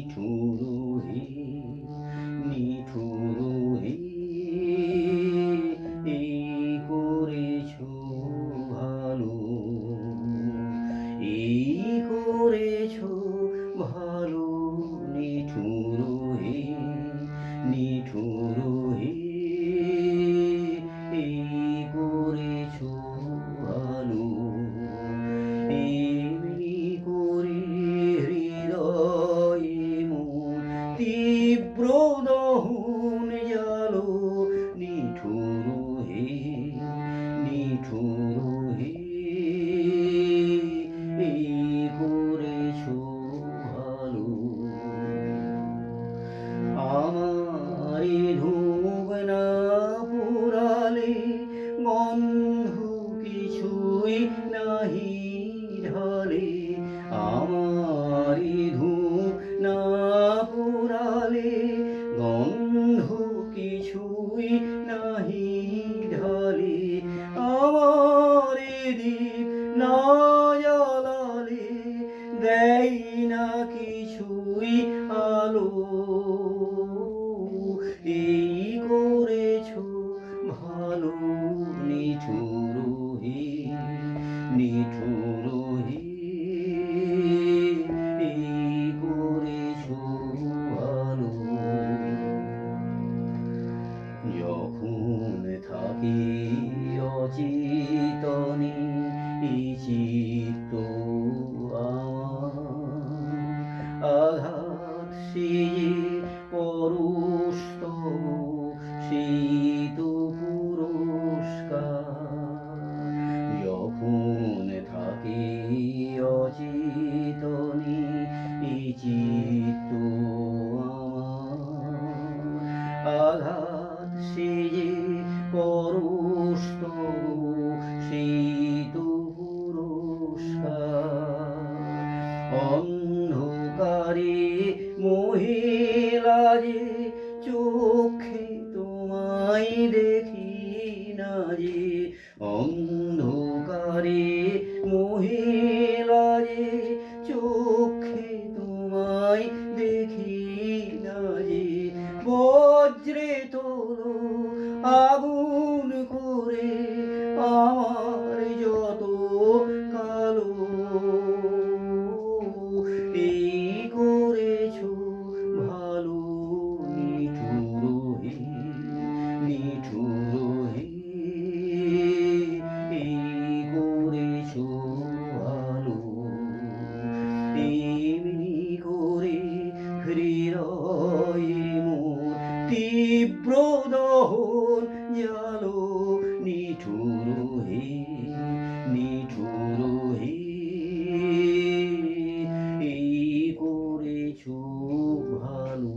নিঠুর হে নিঠুর হে এই করেছো ভালো, এই করেছো ভালো, নিঠুর হে নিঠুর হে এই করেছো ভালো। এমনি করে হৃদয়ে মন তীব্র দহন জালো, নিঠুর হে নিঠুর হে এই করেছো ভালো। আমারি ধূপ না পুরালে গন্ধ কিছুই নাহি ঢালে, আমারি ধূপ না পুরালে গন্ধ কিছুই নাহি ঢালে, আমারে দীপ না জ্বালালে দেয় না কিছুই আলো, এই করেছো ভালো, নিঠুর হে নিঠুর হে এই করেছো ভালো। যখন থাকি অচেতনে এই চিত্ত আমার, আঘাত সেজে পরশতম সেই তো পুরস্কার। যখন থাকি অচেতনে এই চিত্ত আমার, আঘাত সেজে পরশতম সেই তো পুরস্কার। অন্ধকারে মহিলা যে চোখে তোমায় দেখি না যে, অন্ধকারে মহিলা যে চোখে তোমায় দেখি না যে, বজ্রে তোলো আগুন করে আমার যত কালো, এই করেছো ভালো, নিঠুর হে নিঠুর হে এই করেছো ভালো। এমনি করে হৃদয়ে মোর তীব্র দহন জালো, নিঠুর হে নিঠুর হে এই করেছো ভালো।